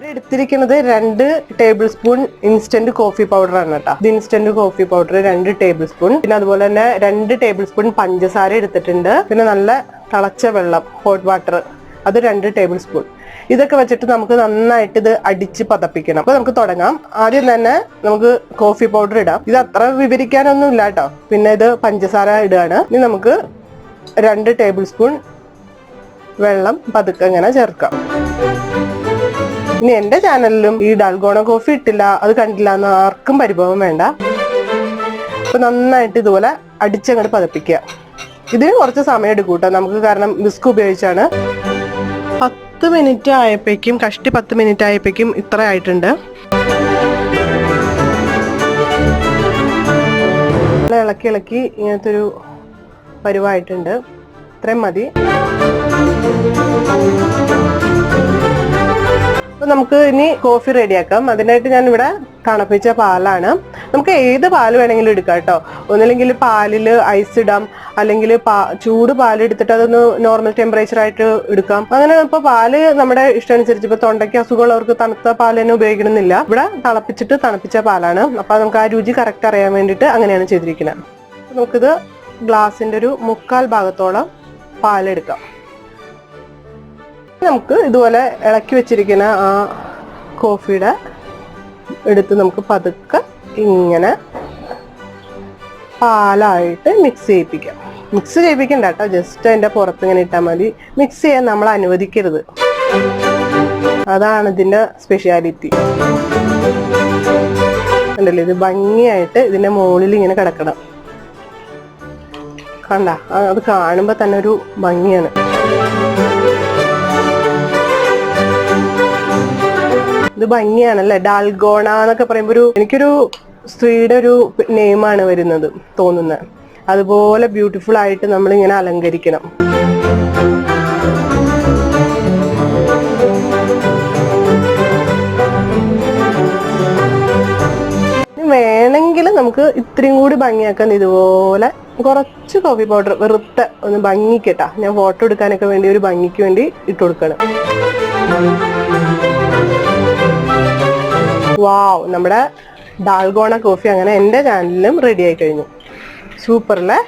എടുത്തിരിക്കുന്നത് 2 table spoon instant coffee powder ആണ് കേട്ടോ. ഇത് instant coffee powder 2 table spoon. പിന്നെ അതുപോലെ തന്നെ 2 ടേബിൾ സ്പൂൺ പഞ്ചസാര എടുത്തിട്ടുണ്ട്. പിന്നെ നല്ല തിളച്ച വെള്ളം, ഹോട്ട് വാട്ടർ, അത് 2 ടേബിൾ സ്പൂൺ. ഇതൊക്കെ വെച്ചിട്ട് നമുക്ക് നന്നായിട്ട് ഇത് അടിച്ച് പതപ്പിക്കണം. അപ്പൊ നമുക്ക് തുടങ്ങാം. ആദ്യം തന്നെ നമുക്ക് കോഫി പൗഡർ ഇടാം. ഇത് അത്ര വിവരിക്കാനൊന്നും ഇല്ല കേട്ടോ. പിന്നെ ഇത് പഞ്ചസാര ഇടുകയാണ്. ഇനി നമുക്ക് 2 ടേബിൾ സ്പൂൺ വെള്ളം പതുക്കെ ഇങ്ങനെ ചേർക്കാം. ഇനി എന്റെ ചാനലിലും ഈ ഡാൽഗോണ കോഫി ഇട്ടില്ല, അത് കണ്ടില്ല എന്ന് ആർക്കും പരിഭവം വേണ്ട. അപ്പൊ നന്നായിട്ട് ഇതുപോലെ അടിച്ചങ്ങോട്ട് പതപ്പിക്കുക. ഇതിന് കുറച്ച് സമയം എടുക്കും കേട്ടോ നമുക്ക്, കാരണം വിസ്ക് ഉപയോഗിച്ചാണ്. 10 മിനിറ്റ് ആയപ്പോഴേക്കും, കഷ്ടി 10 മിനിറ്റ് ആയപ്പോഴേക്കും ഇത്ര ആയിട്ടുണ്ട്. ഇളക്കി ഇളക്കി ഇങ്ങനത്തെ ഒരു പരുവായിട്ടുണ്ട്. ഇത്രയും മതി. അപ്പൊ നമുക്ക് ഇനി കോഫി റെഡിയാക്കാം. അതിനായിട്ട് ഞാൻ ഇവിടെ തണുപ്പിച്ച പാലാണ്. നമുക്ക് ഏത് പാല് വേണമെങ്കിലും എടുക്കാം കേട്ടോ. ഒന്നില്ലെങ്കിൽ പാലില് ഐസ് ഇടാം, അല്ലെങ്കിൽ ചൂട് പാല് എടുത്തിട്ട് അതൊന്ന് നോർമൽ ടെമ്പറേച്ചർ ആയിട്ട് എടുക്കാം. അങ്ങനെ ഇപ്പൊ പാല് നമ്മുടെ ഇഷ്ടം അനുസരിച്ച്, ഇപ്പൊ തൊണ്ടയ്ക്ക് അസുഖമുള്ളവർക്ക് തണുത്ത പാല് തന്നെ ഉപയോഗിക്കണമെന്നില്ല. ഇവിടെ തിളപ്പിച്ചിട്ട് തണുപ്പിച്ച പാലാണ്. അപ്പൊ നമുക്ക് ആ രുചി കറക്റ്റ് അറിയാൻ വേണ്ടിയിട്ട് അങ്ങനെയാണ് ചെയ്തിരിക്കുന്നത്. നമുക്കിത് ഗ്ലാസിന്റെ ഒരു 1/4 ഭാഗത്തോളം പാലെടുക്കാം. നമുക്ക് ഇതുപോലെ ഇളക്കി വെച്ചിരിക്കുന്ന ആ കോഫിയുടെ എടുത്ത് നമുക്ക് പതുക്കെ ഇങ്ങനെ പാലായിട്ട് മിക്സ് ചെയ്യിപ്പിക്കാം. മിക്സ് ചെയ്യിപ്പിക്കണ്ട കേട്ടോ, ജസ്റ്റ് അതിന്റെ പുറത്ത് ഇങ്ങനെ ഇട്ടാൽ മതി. മിക്സ് ചെയ്യാൻ നമ്മൾ അനുവദിക്കരുത്. അതാണ് ഇതിന്റെ സ്പെഷ്യാലിറ്റി. ഉണ്ടല്ലോ, ഇത് ഭംഗിയായിട്ട് ഇതിന്റെ മുകളിൽ ഇങ്ങനെ കിടക്കണം. കണ്ട, അത് കാണുമ്പോ തന്നെ ഒരു ഭംഗിയാണ്. ഇത് ഭംഗിയാണല്ലേ, ഡാൽഗോണ എന്നൊക്കെ പറയുമ്പോ എനിക്കൊരു സ്ത്രീയുടെ ഒരു നെയിമാണ് വരുന്നത് തോന്നുന്നത്. അതുപോലെ ബ്യൂട്ടിഫുൾ ആയിട്ട് നമ്മൾ ഇങ്ങനെ അലങ്കരിക്കണം. വേണമെങ്കിൽ നമുക്ക് ഇത്രയും കൂടി ഭംഗിയാക്കാൻ ഇതുപോലെ കുറച്ച് കോഫി പൗഡർ വെറുതെ ഒന്ന് ഭംഗിക്കട്ടാ. ഞാൻ ഫോട്ടോ എടുക്കാനൊക്കെ വേണ്ടി ഒരു ഭംഗിക്ക് വേണ്ടി ഇട്ട് കൊടുക്കണം. വാവ്, നമ്മുടെ ഡാൽഗോണ കോഫി അങ്ങനെ എന്റെ ചാനലിലും റെഡി ആയി കഴിഞ്ഞു. സൂപ്പർ അല്ലേ?